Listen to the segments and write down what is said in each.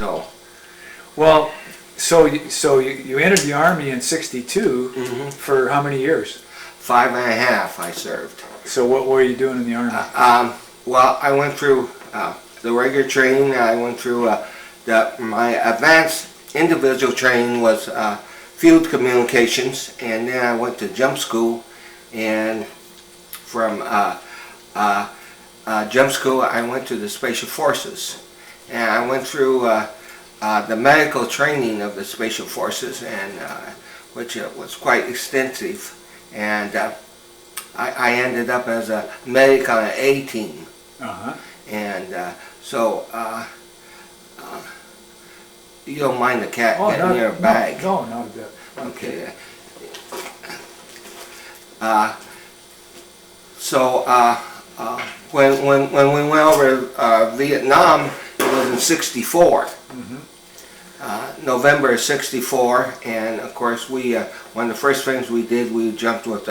So, Well, so you entered the Army in '62 for how many years? 5.5 I served. So what were you doing in the Army? Well, I went through the regular training. I went through my advanced individual training was field communications, and then I went to jump school, and from jump school I went to the Special Forces, and I went through the medical training of the Special Forces, and which was quite extensive, and I ended up as a medic on an A team. And so you don't mind the cat getting in your bag? No, not a bit. Okay. When we went over Vietnam, it was in '64. November of '64, and of course one of the first things we did, we jumped with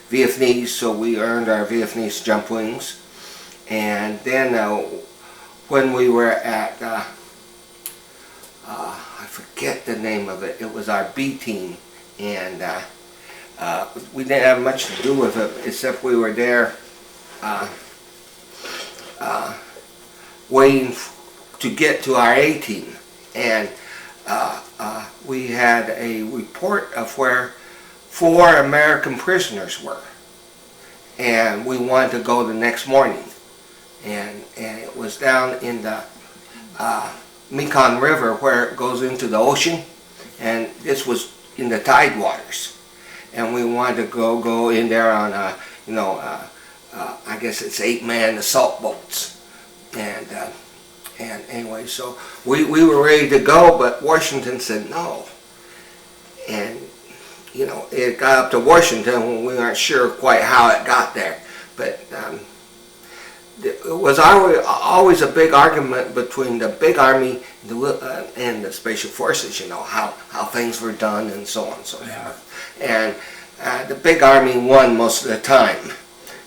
Vietnamese, so we earned our Vietnamese jump wings. And then when we were at, I forget the name of it, it was our B team, and we didn't have much to do with it, except we were there waiting to get to our A team. And we had a report of where 4 American prisoners were, and we wanted to go the next morning, and it was down in the Mekong River where it goes into the ocean, and this was in the tide waters, and we wanted to go in there on I guess it's 8-man assault boats, and anyway, so we were ready to go, but Washington said no. And it got up to Washington when we weren't sure quite how it got there. But it was always a big argument between the big army and the Special Forces, how things were done and so on and so forth. And the big army won most of the time.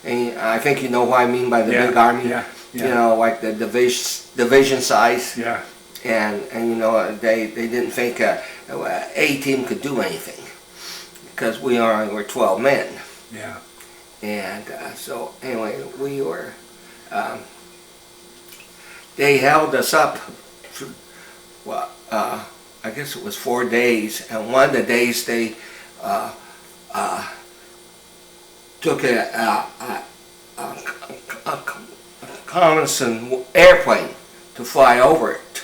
And I think you know what I mean by the big army. Like the division size. Yeah. And they didn't think A team could do anything, because we were 12 men. Yeah. And so anyway, we were. They held us up for, I guess it was 4 days, and one of the days they took a reconnaissance airplane to fly over it,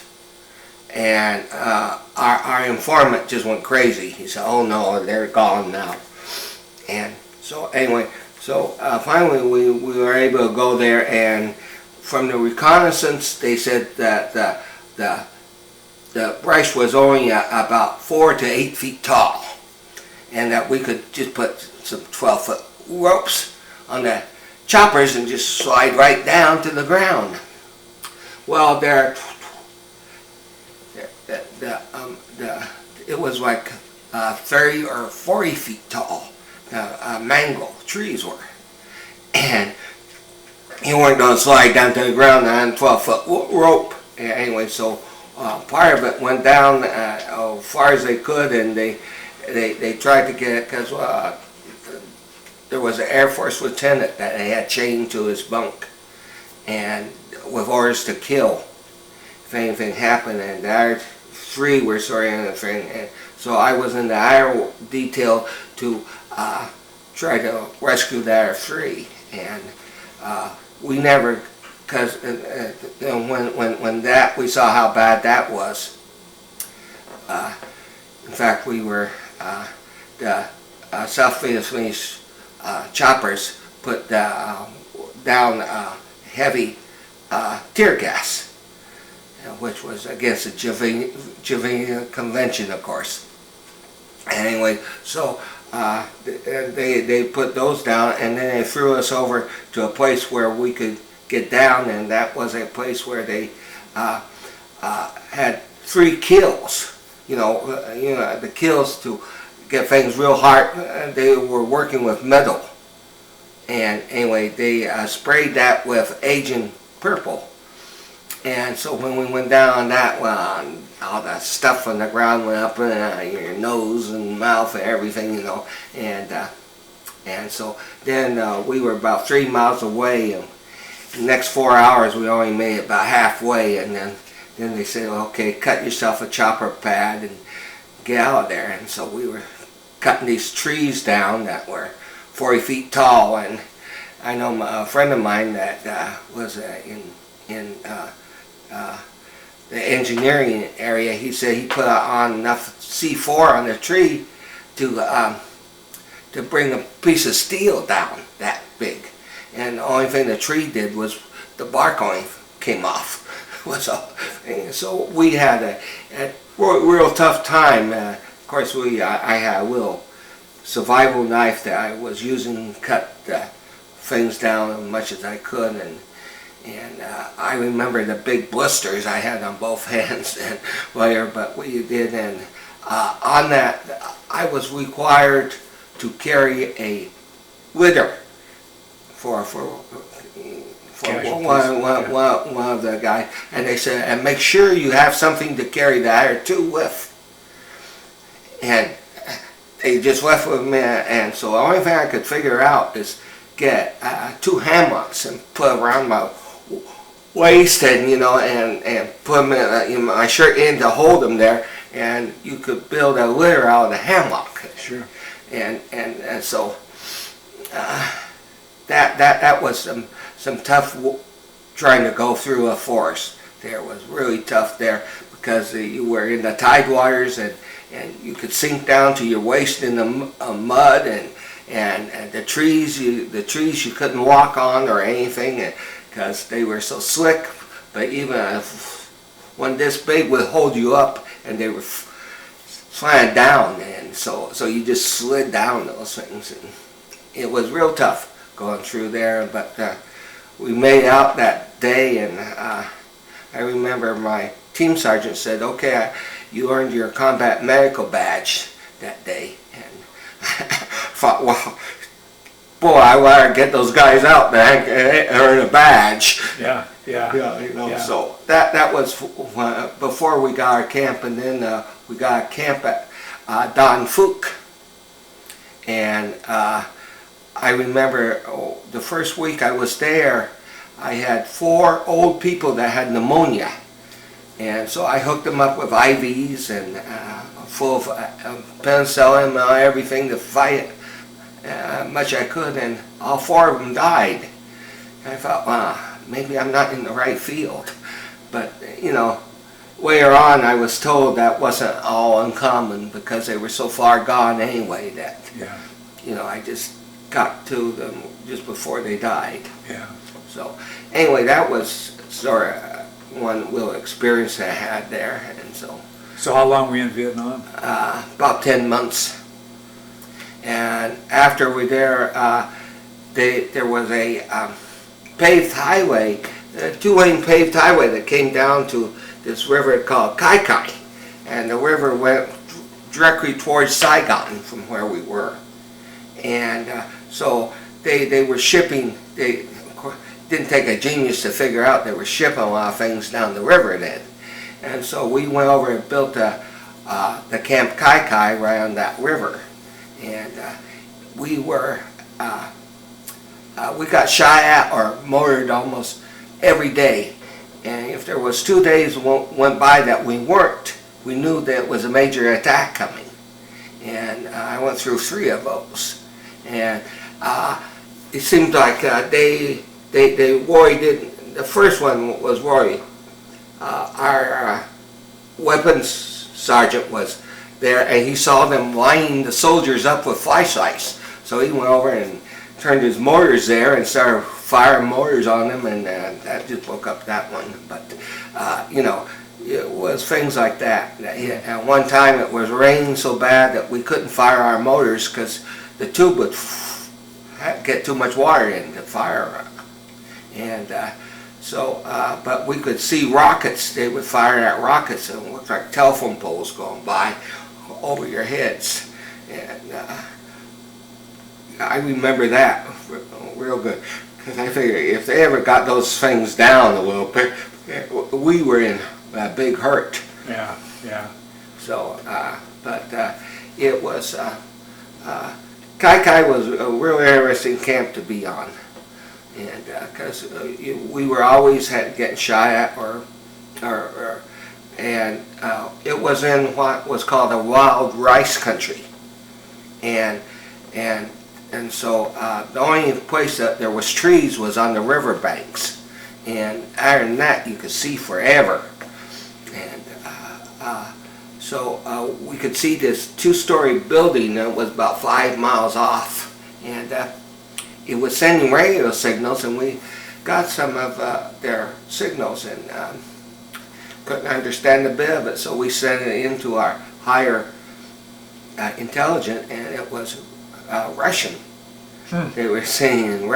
and our informant just went crazy. He said, "Oh no, they're gone now." And so anyway, finally we were able to go there, and from the reconnaissance they said that the brush was only about 4 to 8 feet tall, and that we could just put some 12-foot ropes on the choppers and just slide right down to the ground. Well, it was like 30 or 40 feet tall. Mango trees were, and you weren't going to slide down to the ground on a 12-foot rope. Anyway, so part of it went down as far as they could, and they tried to get it, because there was an Air Force lieutenant that they had chained to his bunk, and with orders to kill if anything happened, and our 3 were sorry in the thing. And so I was in the IR detail to try to rescue that 3, and we never, because when we saw how bad that was. In fact, we were the South Vietnamese choppers put down heavy tear gas, which was against the Geneva Convention, of course. Anyway, so they put those down, and then they threw us over to a place where we could get down, and that was a place where they had 3 kills. The kills to get things real hard. They were working with metal, and anyway, they sprayed that with Agent Purple. And so when we went down on that one, all the stuff on the ground went up in your nose and mouth and everything, and so then we were about 3 miles away, and the next 4 hours we only made it about halfway, and then they said, okay, cut yourself a chopper pad and get out of there. And so we were cutting these trees down that were 40 feet tall, and I know a friend of mine that was in the engineering area. He said he put on enough C4 on the tree to bring a piece of steel down that big, and the only thing the tree did was the bark only came off. So we had a real tough time. Of course, I had a little survival knife that I was using to cut things down as much as I could, and I remember the big blisters I had on both hands and whatever. But we did, and on that, I was required to carry a litter for one of the guys, and they said, and make sure you have something to carry that or two with. And they just left with me, and so the only thing I could figure out is get 2 hammocks and put around my waist, and and put them in my shirt in to hold them there, and you could build a litter out of the hammock. Sure. And so that was some tough trying to go through a forest. There was really tough there because you were in the tidewaters, and you could sink down to your waist in the mud, and the trees you couldn't walk on or anything because they were so slick. But even one this big would hold you up, and they were slanted down, and so you just slid down those things, and it was real tough going through there. But we made out that day, and I remember my team sergeant said, okay, you earned your combat medical badge that day, and I thought, well, boy, I want to get those guys out there and earn a badge. Yeah. So that was before we got our camp, and then we got a camp at Don Fook, and I remember the first week I was there, I had 4 old people that had pneumonia, and so I hooked them up with IVs and full of penicillin and everything to fight much I could, and all 4 of them died. And I thought, wow, maybe I'm not in the right field. But later on I was told that wasn't all uncommon because they were so far gone anyway that I just got to them just before they died. Yeah. So anyway, that was sort of one little experience I had there, and so. So how long were you in Vietnam? About 10 months. And after we were there, there was a paved highway, a 2-lane paved highway that came down to this river called Kai Kai, and the river went directly towards Saigon from where we were. And so they were shipping, they didn't take a genius to figure out they were shipping a lot of things down the river then. And so we went over and built the Camp Kai Kai right on that river. And we got shot at or mortared almost every day. And if there was 2 days went by that we weren't, we knew that it was a major attack coming. And I went through 3 of those. And it seemed like they worried. The first one was worried. Our weapons sergeant was there, and he saw them lining the soldiers up with flashlights. So he went over and turned his mortars there and started firing mortars on them, and that just broke up that one. But it was things like that. At one time it was raining so bad that we couldn't fire our motors because the tube would get too much water in to fire. And but we could see rockets. They would fire at rockets, and it looked like telephone poles going by over your heads. And I remember that real good, because I figured if they ever got those things down a little bit, we were in a big hurt. Yeah. Yeah. So, it was, Kai Kai was a really interesting camp to be on. And, cause we were always getting shot at it was in what was called a wild rice country. And so, the only place that there was trees was on the river banks. And other than that, you could see forever. And, so we could see this 2-story building that was about 5 miles off, and it was sending radio signals, and we got some of their signals and couldn't understand a bit of it, so we sent it into our higher intelligence, and it was Russian. They were saying in Russian.